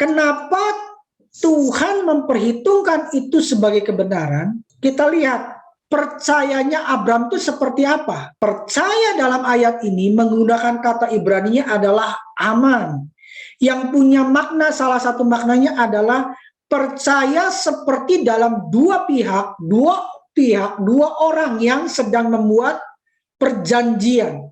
Kenapa Tuhan memperhitungkan itu sebagai kebenaran? Kita lihat percayanya Abraham itu seperti apa. Percaya dalam ayat ini menggunakan kata Ibrani adalah aman. Yang punya makna, salah satu maknanya adalah percaya seperti dalam dua orang yang sedang membuat perjanjian.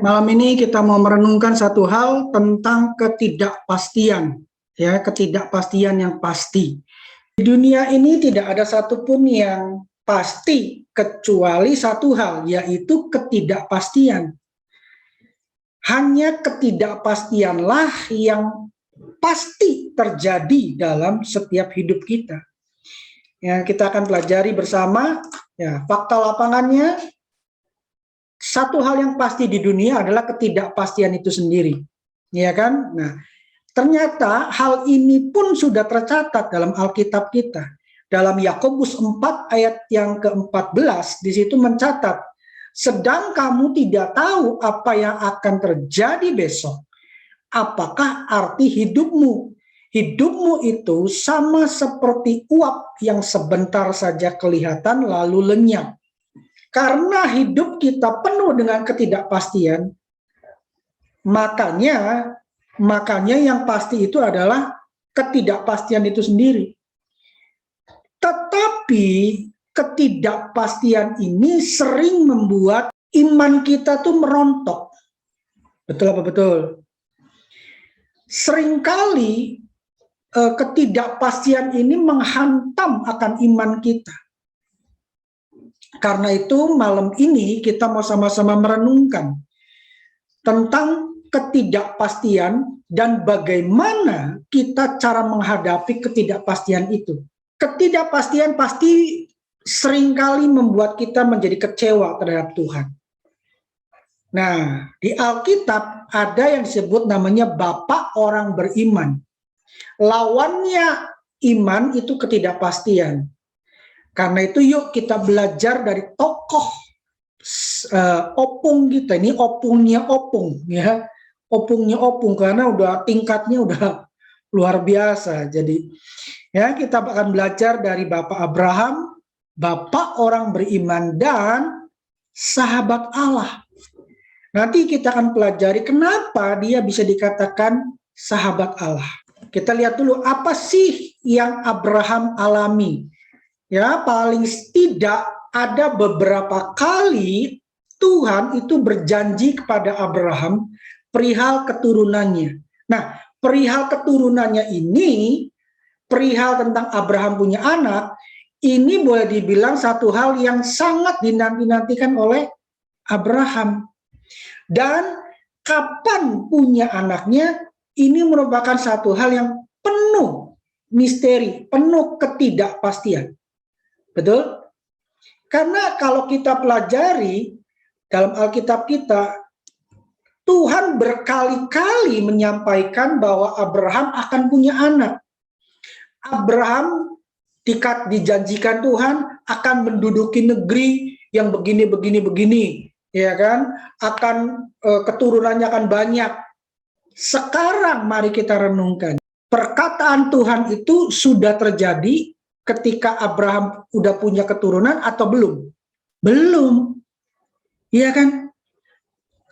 Malam ini kita mau merenungkan satu hal tentang ketidakpastian, ya, ketidakpastian yang pasti. Di dunia ini tidak ada satupun yang pasti kecuali satu hal, yaitu ketidakpastian. Hanya ketidakpastianlah yang pasti terjadi dalam setiap hidup kita. Ya, kita akan pelajari bersama, ya, fakta lapangannya. Satu hal yang pasti di dunia adalah ketidakpastian itu sendiri, ya kan? Nah, ternyata hal ini pun sudah tercatat dalam Alkitab kita. Dalam Yakobus 4 ayat yang ke-14, di situ mencatat, sedang kamu tidak tahu apa yang akan terjadi besok. Apakah arti hidupmu? Hidupmu itu sama seperti uap yang sebentar saja kelihatan lalu lenyap. Karena hidup kita penuh dengan ketidakpastian, makanya yang pasti itu adalah ketidakpastian itu sendiri. Tetapi ketidakpastian ini sering membuat iman kita tuh merontok. Betul apa betul? Seringkali ketidakpastian ini menghantam akan iman kita. Karena itu malam ini kita mau sama-sama merenungkan tentang ketidakpastian dan bagaimana kita cara menghadapi ketidakpastian itu. Ketidakpastian pasti seringkali membuat kita menjadi kecewa terhadap Tuhan. Nah, di Alkitab ada yang disebut namanya Bapak orang beriman. Lawannya iman itu ketidakpastian. Karena itu yuk kita belajar dari tokoh opung kita. Ini opungnya opung, ya, opungnya opung karena udah tingkatnya udah luar biasa. Jadi ya kita akan belajar dari Bapak Abraham, Bapak orang beriman dan sahabat Allah. Nanti kita akan pelajari kenapa dia bisa dikatakan sahabat Allah. Kita lihat dulu apa sih yang Abraham alami. Ya, paling tidak ada beberapa kali Tuhan itu berjanji kepada Abraham perihal keturunannya. Nah, perihal keturunannya ini, perihal tentang Abraham punya anak, ini boleh dibilang satu hal yang sangat dinanti-nantikan oleh Abraham. Dan kapan punya anaknya, ini merupakan satu hal yang penuh misteri, penuh ketidakpastian. Betul? Karena kalau kita pelajari dalam Alkitab kita, Tuhan berkali-kali menyampaikan bahwa Abraham akan punya anak. Abraham dijanjikan Tuhan akan menduduki negeri yang begini, ya kan? Akan keturunannya akan banyak. Sekarang mari kita renungkan. Perkataan Tuhan itu sudah terjadi ketika Abraham udah punya keturunan atau belum? Belum. Iya kan?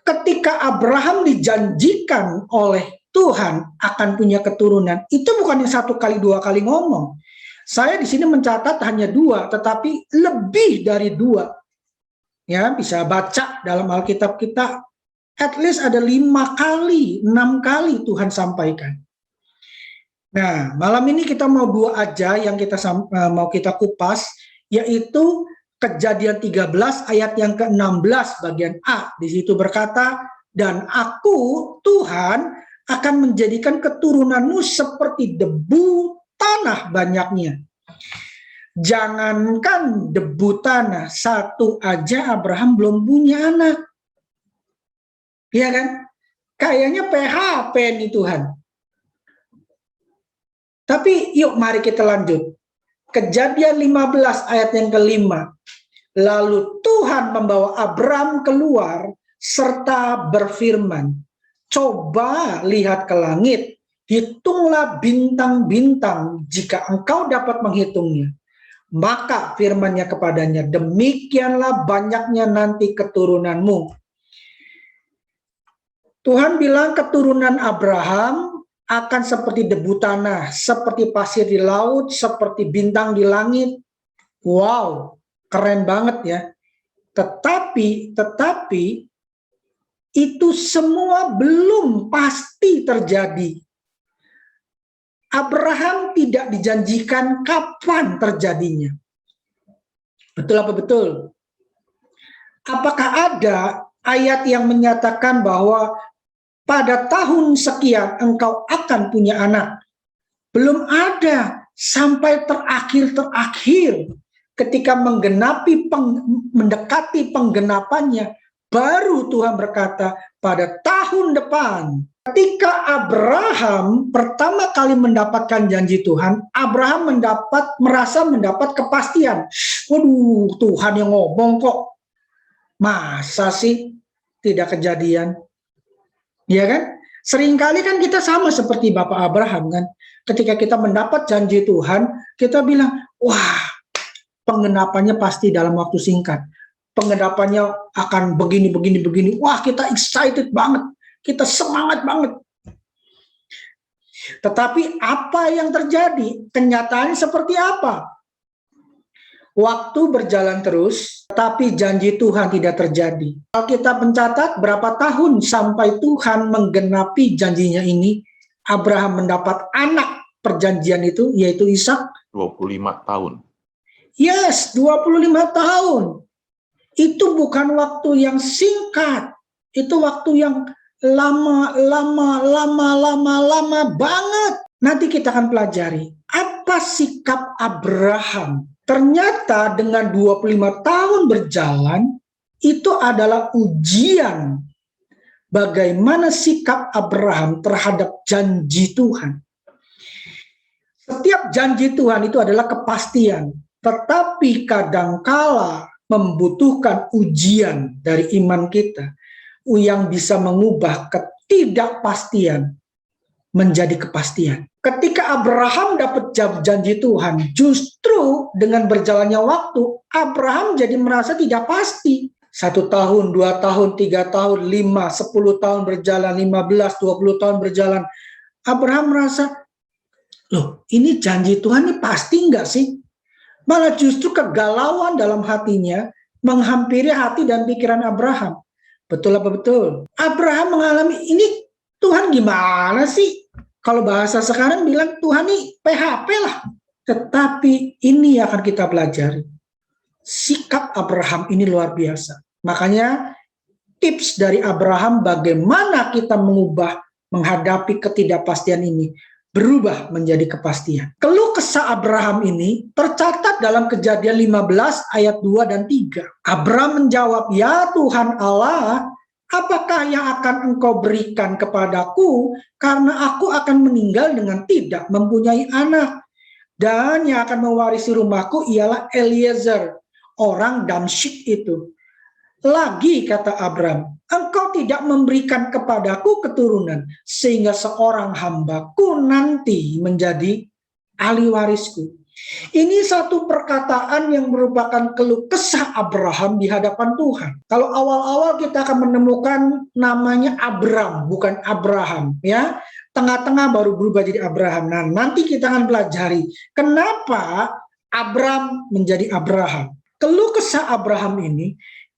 Ketika Abraham dijanjikan oleh Tuhan akan punya keturunan, itu bukan yang satu kali dua kali ngomong. Saya di sini mencatat hanya dua, tetapi lebih dari dua. Ya, bisa baca dalam Alkitab kita, at least ada 5 kali, 6 kali Tuhan sampaikan. Nah, malam ini kita mau dua aja yang mau kita kupas, yaitu Kejadian 13 ayat yang ke-16 bagian A. Di situ berkata, dan aku, Tuhan, akan menjadikan keturunanmu seperti debu tanah banyaknya. Jangankan debu tanah, satu aja Abraham belum punya anak. Iya kan? Kayaknya PHP nih Tuhan. Tapi yuk mari kita lanjut. Kejadian 15 ayat yang kelima. Lalu Tuhan membawa Abram keluar serta berfirman, coba lihat ke langit, hitunglah bintang-bintang jika engkau dapat menghitungnya. Maka firman-Nya kepadanya, demikianlah banyaknya nanti keturunanmu. Tuhan bilang keturunan Abraham akan seperti debu tanah, seperti pasir di laut, seperti bintang di langit. Wow, keren banget ya. Tetapi itu semua belum pasti terjadi. Abraham tidak dijanjikan kapan terjadinya. Betul apa betul? Apakah ada ayat yang menyatakan bahwa pada tahun sekian engkau akan punya anak? Belum ada. Sampai terakhir ketika mendekati penggenapannya, baru Tuhan berkata pada tahun depan. Ketika Abraham pertama kali mendapatkan janji Tuhan, Abraham merasa mendapat kepastian. Waduh, Tuhan yang ngomong kok. Masa sih tidak kejadian? Ya kan? Seringkali kan kita sama seperti Bapak Abraham kan. Ketika kita mendapat janji Tuhan, kita bilang, wah, penggenapannya pasti dalam waktu singkat. Penggenapannya akan begini. Wah, kita excited banget. Kita semangat banget. Tetapi apa yang terjadi? Kenyataannya seperti apa? Waktu berjalan terus, tetapi janji Tuhan tidak terjadi. Kalau kita mencatat berapa tahun sampai Tuhan menggenapi janjinya ini, Abraham mendapat anak perjanjian itu, yaitu Ishak. 25 tahun. Yes, 25 tahun. Itu bukan waktu yang singkat. Itu waktu yang lama banget. Nanti kita akan pelajari apa sikap Abraham. Ternyata dengan 25 tahun berjalan, itu adalah ujian bagaimana sikap Abraham terhadap janji Tuhan. Setiap janji Tuhan itu adalah kepastian, tetapi kadangkala membutuhkan ujian dari iman kita yang bisa mengubah ketidakpastian menjadi kepastian. Ketika Abraham dapat janji Tuhan, justru dengan berjalannya waktu, Abraham jadi merasa tidak pasti. 1 tahun, 2 tahun, 3 tahun, 5, 10 tahun berjalan, 15, 20 tahun berjalan. Abraham merasa, loh ini janji Tuhan ini pasti enggak sih? Malah justru kegalauan dalam hatinya menghampiri hati dan pikiran Abraham. Betul apa betul? Abraham mengalami ini, Tuhan gimana sih? Kalau bahasa sekarang bilang Tuhan ini PHP lah. Tetapi ini akan kita pelajari. Sikap Abraham ini luar biasa. Makanya tips dari Abraham bagaimana kita menghadapi ketidakpastian ini. Berubah menjadi kepastian. Keluh kesah Abraham ini tercatat dalam Kejadian 15 ayat 2 dan 3. Abraham menjawab, ya Tuhan Allah, apakah yang akan engkau berikan kepadaku karena aku akan meninggal dengan tidak mempunyai anak. Dan yang akan mewarisi rumahku ialah Eliezer, orang Damsyik itu. Lagi kata Abraham, engkau tidak memberikan kepadaku keturunan, sehingga seorang hambaku nanti menjadi ahli warisku. Ini satu perkataan yang merupakan keluh kesah Abraham di hadapan Tuhan. Kalau awal-awal kita akan menemukan namanya Abram, bukan Abraham, ya. Tengah-tengah baru berubah jadi Abraham. Nah, nanti kita akan pelajari kenapa Abram menjadi Abraham. Keluh kesah Abraham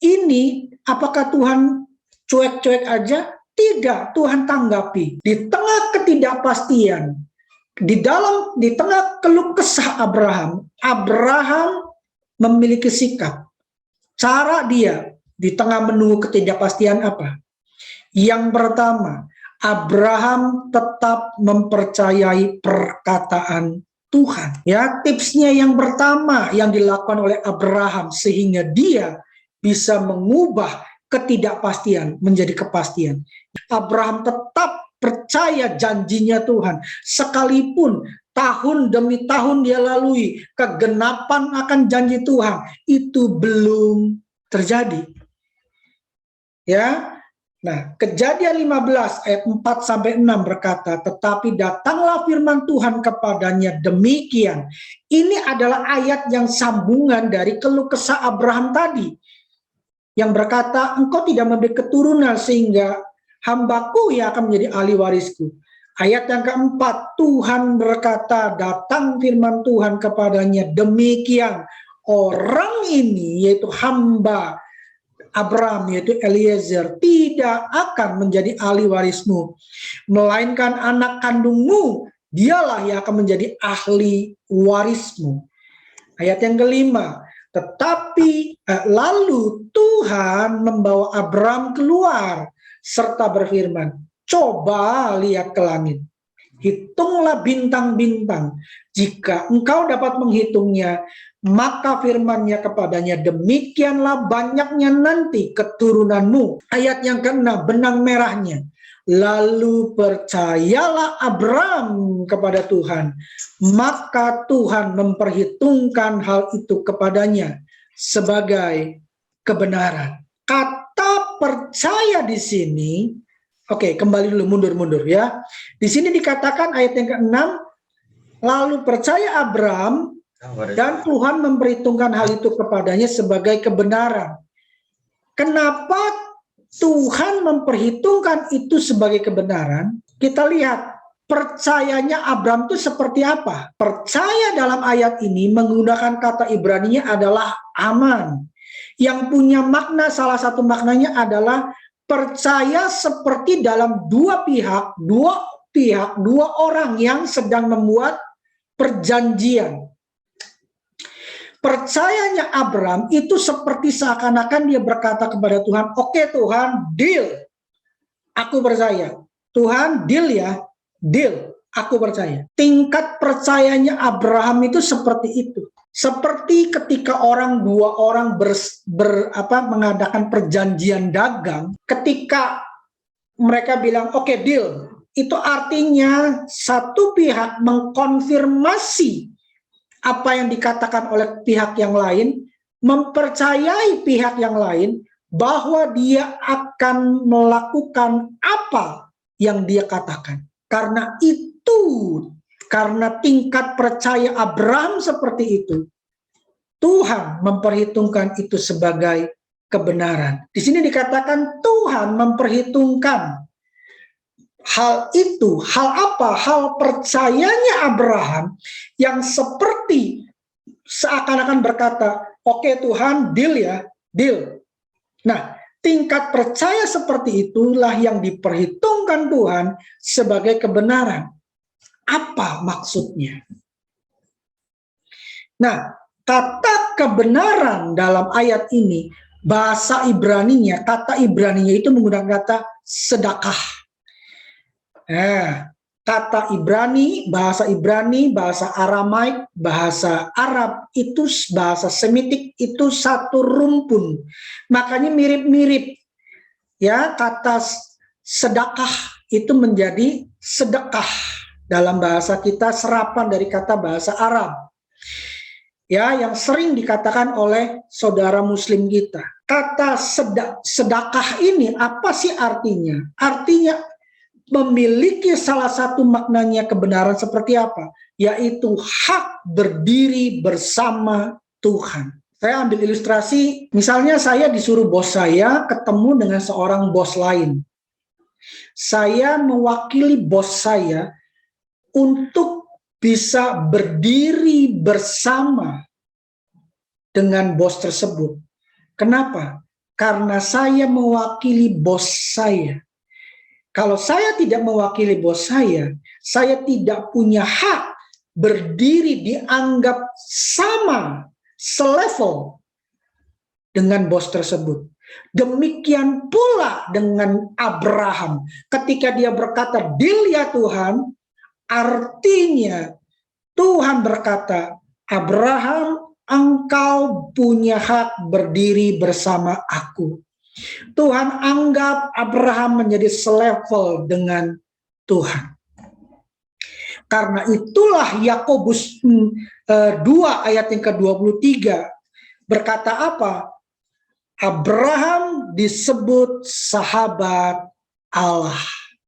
ini apakah Tuhan cuek-cuek aja? Tidak, Tuhan tanggapi. Di tengah ketidakpastian, di tengah keluh kesah Abraham memiliki sikap. Cara dia di tengah menunggu ketidakpastian apa? Yang pertama, Abraham tetap mempercayai perkataan Tuhan. Ya, tipsnya yang pertama yang dilakukan oleh Abraham sehingga dia bisa mengubah ketidakpastian menjadi kepastian. Abraham tetap percaya janjinya Tuhan, sekalipun tahun demi tahun dia lalui, kegenapan akan janji Tuhan itu belum terjadi. Ya. Nah, Kejadian 15 ayat 4 sampai 6 berkata, "Tetapi datanglah firman Tuhan kepadanya demikian." Ini adalah ayat yang sambungan dari keluh kesah Abraham tadi, yang berkata, "Engkau tidak memberi keturunan sehingga hambaku yang akan menjadi ahli warisku." Ayat yang keempat, Tuhan berkata, datang firman Tuhan kepadanya demikian. Orang ini, yaitu hamba Abraham, yaitu Eliezer, tidak akan menjadi ahli warismu, melainkan anak kandungmu, dialah yang akan menjadi ahli warismu. Ayat yang kelima, tetapi lalu Tuhan membawa Abraham keluar serta berfirman, coba lihat ke langit, hitunglah bintang-bintang, jika engkau dapat menghitungnya, maka firman-Nya kepadanya, demikianlah banyaknya nanti keturunanmu. Ayat yang ke-6, benang merahnya. Lalu percayalah Abraham kepada Tuhan, maka Tuhan memperhitungkan hal itu kepadanya sebagai kebenaran. Kata percaya di sini, oke, kembali dulu, mundur ya. Di sini dikatakan ayat yang ke-6, lalu percaya Abraham dan Tuhan memperhitungkan hal itu kepadanya sebagai kebenaran. Kenapa Tuhan memperhitungkan itu sebagai kebenaran? Kita lihat percayanya Abraham itu seperti apa. Percaya dalam ayat ini menggunakan kata Ibrani-nya adalah aman. Yang punya makna, salah satu maknanya adalah percaya seperti dalam dua orang yang sedang membuat perjanjian. Percayanya Abraham itu seperti seakan-akan dia berkata kepada Tuhan, oke Tuhan, deal, aku percaya. Tuhan, deal ya, deal, aku percaya. Tingkat percayanya Abraham itu seperti itu. Seperti ketika dua orang mengadakan perjanjian dagang, ketika mereka bilang oke, deal, itu artinya satu pihak mengkonfirmasi apa yang dikatakan oleh pihak yang lain, mempercayai pihak yang lain bahwa dia akan melakukan apa yang dia katakan. Karena itu, karena tingkat percaya Abraham seperti itu, Tuhan memperhitungkan itu sebagai kebenaran. Di sini dikatakan Tuhan memperhitungkan hal itu. Hal apa? Hal percayanya Abraham yang seperti seakan-akan berkata, oke Tuhan, deal ya, deal. Nah, tingkat percaya seperti itulah yang diperhitungkan Tuhan sebagai kebenaran. Apa maksudnya? Nah, kata kebenaran dalam ayat ini, bahasa Ibrani-nya, kata Ibrani-nya itu menggunakan kata sedekah. Nah, kata Ibrani, bahasa Aramaik, bahasa Arab, itu bahasa Semitik, itu satu rumpun. Makanya mirip-mirip. Ya, kata sedekah itu menjadi sedekah. Dalam bahasa kita serapan dari kata bahasa Arab. Ya, yang sering dikatakan oleh saudara muslim kita. Kata sedekah ini apa sih artinya? Artinya memiliki salah satu maknanya kebenaran seperti apa? Yaitu hak berdiri bersama Tuhan. Saya ambil ilustrasi, misalnya saya disuruh bos saya ketemu dengan seorang bos lain. Saya mewakili bos saya untuk bisa berdiri bersama dengan bos tersebut. Kenapa? Karena saya mewakili bos saya. Kalau saya tidak mewakili bos saya tidak punya hak berdiri dianggap sama, selevel dengan bos tersebut. Demikian pula dengan Abraham. Ketika dia berkata, deal ya Tuhan, artinya Tuhan berkata, Abraham, engkau punya hak berdiri bersama aku. Tuhan anggap Abraham menjadi selevel dengan Tuhan. Karena itulah Yakobus 2 ayat yang ke-23 berkata apa? Abraham disebut sahabat Allah.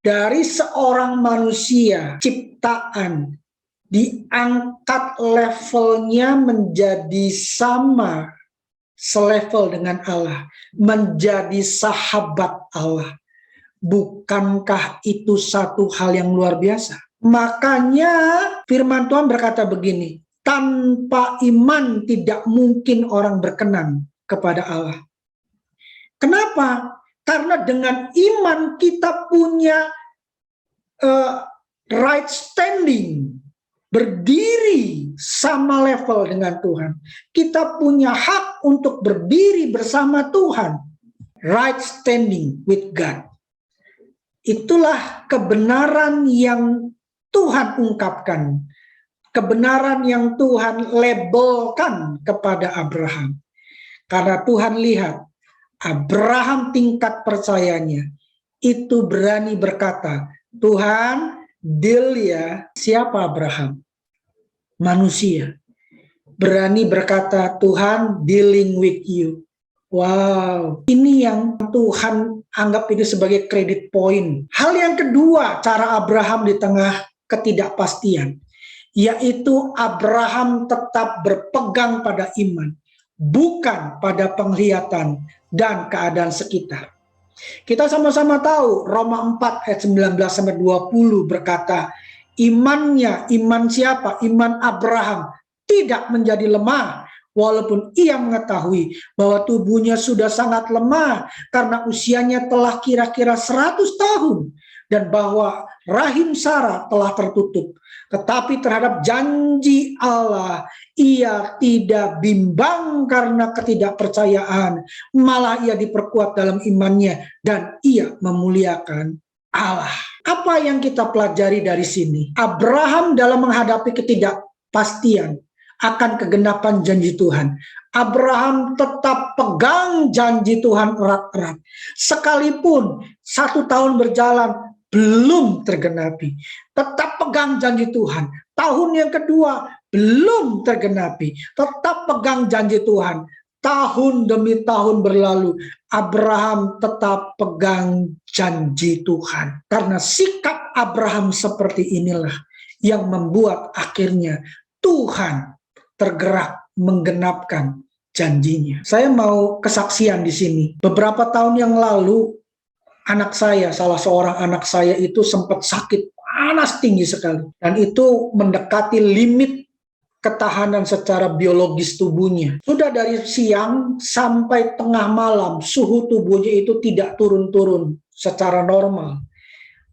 Dari seorang manusia ciptaan diangkat levelnya menjadi sama selevel dengan Allah, menjadi sahabat Allah. Bukankah itu satu hal yang luar biasa? Makanya firman Tuhan berkata begini, tanpa iman tidak mungkin orang berkenan kepada Allah. Kenapa? Karena dengan iman kita punya right standing, berdiri sama level dengan Tuhan. Kita punya hak untuk berdiri bersama Tuhan. Right standing with God. Itulah kebenaran yang Tuhan ungkapkan. Kebenaran yang Tuhan labelkan kepada Abraham. Karena Tuhan lihat, Abraham tingkat percayanya itu berani berkata, Tuhan, deal ya. Siapa Abraham? Manusia. Berani berkata, Tuhan dealing with you. Wow, ini yang Tuhan anggap ini sebagai credit point. Hal yang kedua, cara Abraham di tengah ketidakpastian, yaitu Abraham tetap berpegang pada iman, bukan pada penglihatan dan keadaan sekitar. Kita sama-sama tahu Roma 4 ayat 19-20 berkata, imannya, iman siapa? Iman Abraham tidak menjadi lemah, walaupun ia mengetahui bahwa tubuhnya sudah sangat lemah karena usianya telah kira-kira 100 tahun dan bahwa rahim Sarah telah tertutup. Tetapi terhadap janji Allah, ia tidak bimbang karena ketidakpercayaan, malah ia diperkuat dalam imannya dan ia memuliakan Allah. Apa yang kita pelajari dari sini? Abraham dalam menghadapi ketidakpastian akan kegenapan janji Tuhan, Abraham tetap pegang janji Tuhan erat-erat. Sekalipun 1 tahun berjalan belum tergenapi, tetap pegang janji Tuhan. Tahun yang kedua belum tergenapi, tetap pegang janji Tuhan. Tahun demi tahun berlalu, Abraham tetap pegang janji Tuhan. Karena sikap Abraham seperti inilah yang membuat akhirnya Tuhan tergerak menggenapkan janjinya. Saya mau kesaksian di sini. Beberapa tahun yang lalu, anak saya, salah seorang anak saya itu sempat sakit panas tinggi sekali. Dan itu mendekati limit ketahanan secara biologis tubuhnya. Sudah dari siang sampai tengah malam, suhu tubuhnya itu tidak turun-turun secara normal.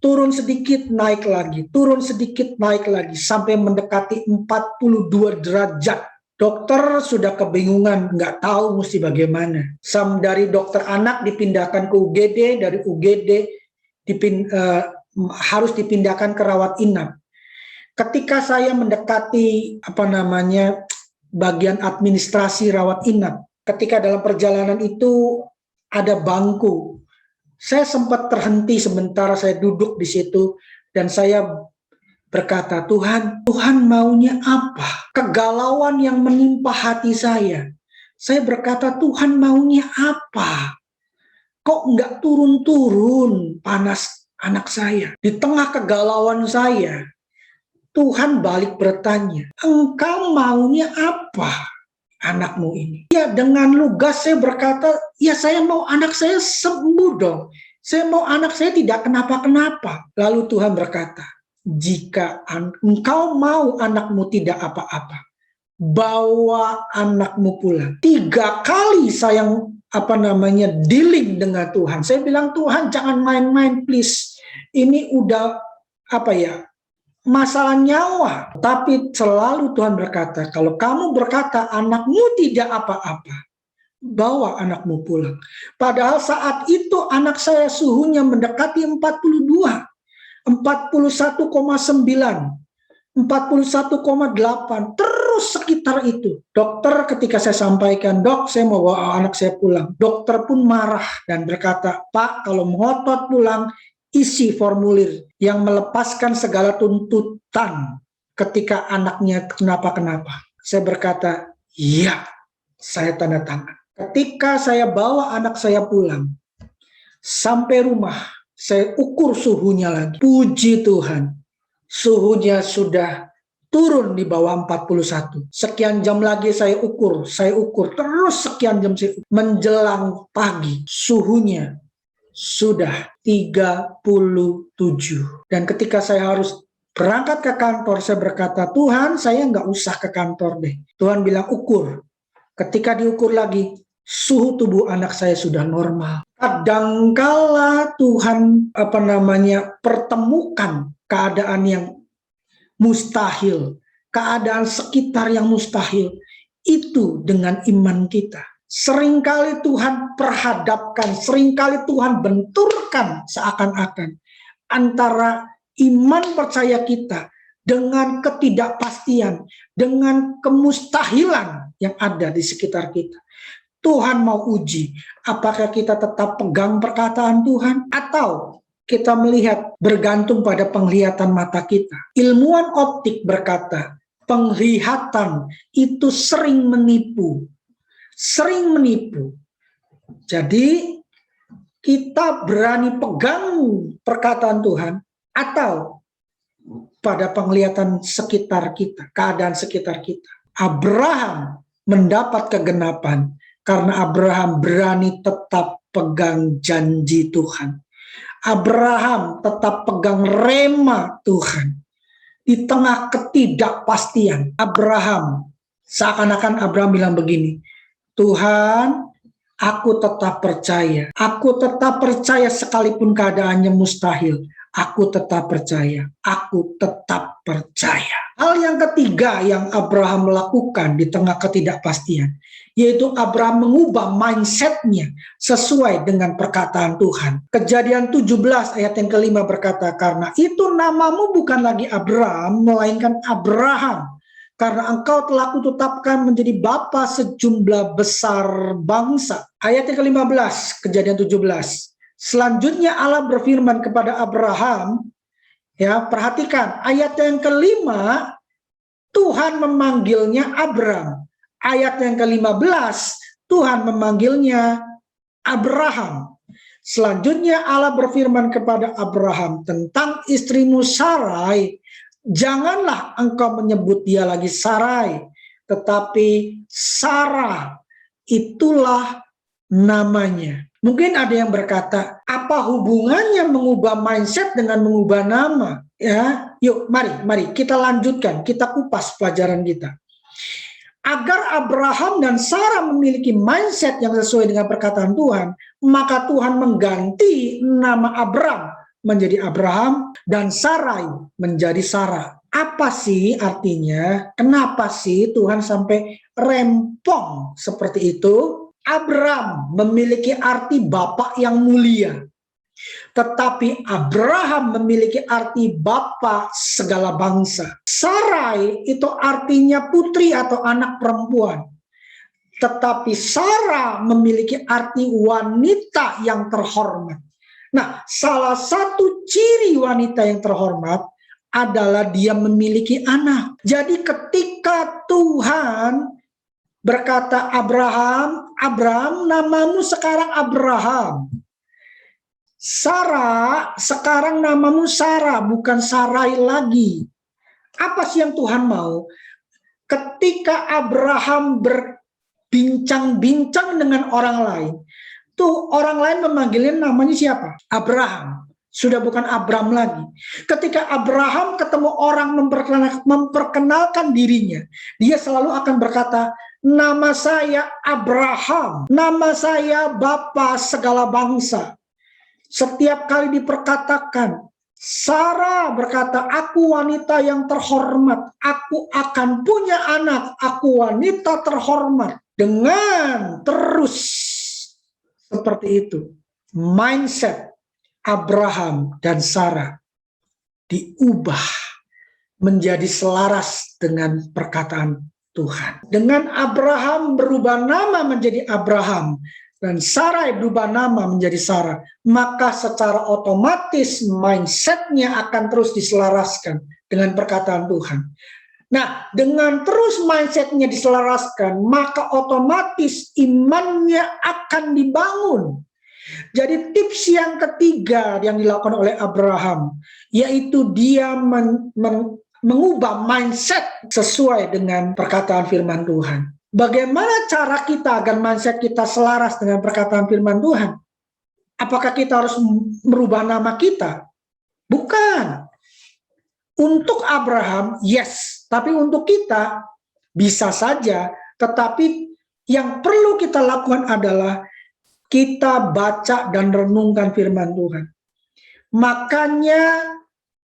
Turun sedikit, naik lagi. Turun sedikit, naik lagi. Sampai mendekati 42 derajat. Dokter sudah kebingungan, nggak tahu mesti bagaimana. Dari dokter anak dipindahkan ke UGD, dari UGD harus dipindahkan ke rawat inap. Ketika saya mendekati bagian administrasi rawat inap, ketika dalam perjalanan itu ada bangku, saya sempat terhenti sebentar, saya duduk di situ dan saya berkata, Tuhan maunya apa? Kegalauan yang menimpa hati saya. Saya berkata, Tuhan maunya apa? Kok nggak turun-turun panas anak saya? Di tengah kegalauan saya, Tuhan balik bertanya, engkau maunya apa anakmu ini? Ya, dengan lugas saya berkata, ya saya mau anak saya sembuh dong. Saya mau anak saya tidak kenapa-kenapa. Lalu Tuhan berkata, jika engkau mau anakmu tidak apa-apa, bawa anakmu pulang. 3 kali saya dealing dengan Tuhan. Saya bilang, Tuhan jangan main-main please. Ini udah masalah nyawa. Tapi selalu Tuhan berkata, kalau kamu berkata anakmu tidak apa-apa, bawa anakmu pulang. Padahal saat itu anak saya suhunya mendekati 41,9. 41,8, terus sekitar itu. Dokter ketika saya sampaikan, "Dok, saya mau bawa anak saya pulang." Dokter pun marah dan berkata, "Pak, kalau ngotot pulang, isi formulir yang melepaskan segala tuntutan ketika anaknya kenapa-kenapa." Saya berkata, "Iya." Saya tanda tangan. Ketika saya bawa anak saya pulang, sampai rumah, saya ukur suhunya lagi. Puji Tuhan, suhunya sudah turun di bawah 41. Sekian jam lagi saya ukur, terus sekian jam saya ukur. Menjelang pagi, suhunya sudah 37. Dan ketika saya harus berangkat ke kantor, saya berkata, "Tuhan, saya nggak usah ke kantor deh." Tuhan bilang, "Ukur." Ketika diukur lagi, suhu tubuh anak saya sudah normal. Kadangkala Tuhan pertemukan keadaan yang mustahil, keadaan sekitar yang mustahil, itu dengan iman kita. Seringkali Tuhan perhadapkan, seringkali Tuhan benturkan seakan-akan antara iman percaya kita dengan ketidakpastian, dengan kemustahilan yang ada di sekitar kita. Tuhan mau uji, apakah kita tetap pegang perkataan Tuhan atau kita melihat bergantung pada penglihatan mata kita. Ilmuwan optik berkata, penglihatan itu sering menipu. Sering menipu. Jadi kita berani pegang perkataan Tuhan atau pada penglihatan sekitar kita, keadaan sekitar kita. Abraham mendapat kegenapan karena Abraham berani tetap pegang janji Tuhan. Abraham tetap pegang rema Tuhan. Di tengah ketidakpastian, Abraham, seakan-akan Abraham bilang begini, "Tuhan, aku tetap percaya. Aku tetap percaya sekalipun keadaannya mustahil. Aku tetap percaya. Aku tetap percaya." Hal yang ketiga yang Abraham lakukan di tengah ketidakpastian, yaitu Abraham mengubah mindsetnya sesuai dengan perkataan Tuhan. Kejadian 17 ayat yang kelima berkata, "Karena itu namamu bukan lagi Abraham, melainkan Abraham. Karena engkau telah kutetapkan menjadi bapa sejumlah besar bangsa." Ayat yang ke-15, Kejadian 17. Selanjutnya Allah berfirman kepada Abraham, ya perhatikan, ayat yang kelima, Tuhan memanggilnya Abram. Ayat yang ke-15, Tuhan memanggilnya Abraham. Selanjutnya Allah berfirman kepada Abraham tentang istrimu Sarai, "Janganlah engkau menyebut dia lagi Sarai, tetapi Sarah, itulah namanya." Mungkin ada yang berkata, apa hubungannya mengubah mindset dengan mengubah nama? Ya, yuk mari kita lanjutkan, kita kupas pelajaran kita. Agar Abraham dan Sarah memiliki mindset yang sesuai dengan perkataan Tuhan, maka Tuhan mengganti nama Abram menjadi Abraham dan Sarai menjadi Sarah. Apa sih artinya? Kenapa sih Tuhan sampai rempong seperti itu? Abram memiliki arti bapak yang mulia, tetapi Abraham memiliki arti bapa segala bangsa. Sarai itu artinya putri atau anak perempuan, tetapi Sarah memiliki arti wanita yang terhormat. Nah, salah satu ciri wanita yang terhormat adalah dia memiliki anak. Jadi ketika Tuhan berkata, "Abraham, namamu sekarang Abraham. Sarah, sekarang namamu Sarah, bukan Sarai lagi." Apa sih yang Tuhan mau? Ketika Abraham berbincang-bincang dengan orang lain, tuh orang lain memanggilnya namanya siapa? Abraham. Sudah bukan Abram lagi. Ketika Abraham ketemu orang memperkenalkan dirinya, dia selalu akan berkata, "Nama saya Abraham, nama saya Bapa segala bangsa." Setiap kali diperkatakan, Sarah berkata, "Aku wanita yang terhormat, aku akan punya anak, aku wanita terhormat." Dengan terus seperti itu, mindset Abraham dan Sarah diubah menjadi selaras dengan perkataan Tuhan. Dengan Abraham berubah nama menjadi Abraham dan Sarai berubah nama menjadi Sarah, maka secara otomatis mindsetnya akan terus diselaraskan dengan perkataan Tuhan. Nah, dengan terus mindsetnya diselaraskan, maka otomatis imannya akan dibangun. Jadi tips yang ketiga yang dilakukan oleh Abraham, yaitu dia mengubah mindset sesuai dengan perkataan firman Tuhan. Bagaimana cara kita agar mindset kita selaras dengan perkataan firman Tuhan? Apakah kita harus merubah nama kita? Bukan. Untuk Abraham, yes. Tapi untuk kita, bisa saja. Tetapi yang perlu kita lakukan adalah kita baca dan renungkan firman Tuhan. Makanya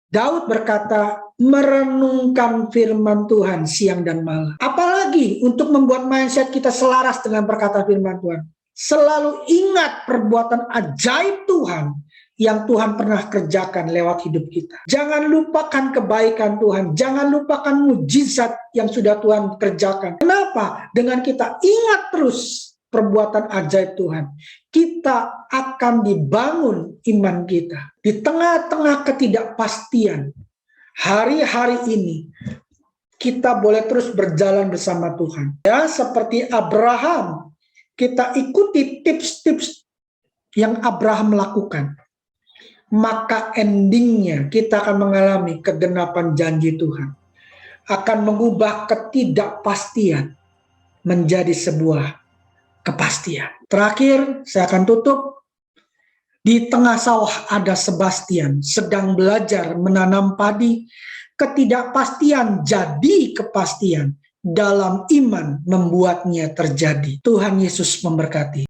Daud berkata, merenungkan firman Tuhan siang dan malam. Apalagi untuk membuat mindset kita selaras dengan perkataan firman Tuhan. Selalu ingat perbuatan ajaib Tuhan yang Tuhan pernah kerjakan lewat hidup kita. Jangan lupakan kebaikan Tuhan. Jangan lupakan mujizat yang sudah Tuhan kerjakan. Kenapa? Dengan kita ingat terus perbuatan ajaib Tuhan, kita akan dibangun iman kita. Di tengah-tengah ketidakpastian, hari-hari ini, kita boleh terus berjalan bersama Tuhan. Ya, seperti Abraham, kita ikuti tips-tips yang Abraham lakukan. Maka endingnya kita akan mengalami kegenapan janji Tuhan. Akan mengubah ketidakpastian menjadi sebuah kepastian. Terakhir, saya akan tutup. Di tengah sawah ada Sebastian, sedang belajar menanam padi. Ketidakpastian jadi kepastian. Dalam iman membuatnya terjadi. Tuhan Yesus memberkati.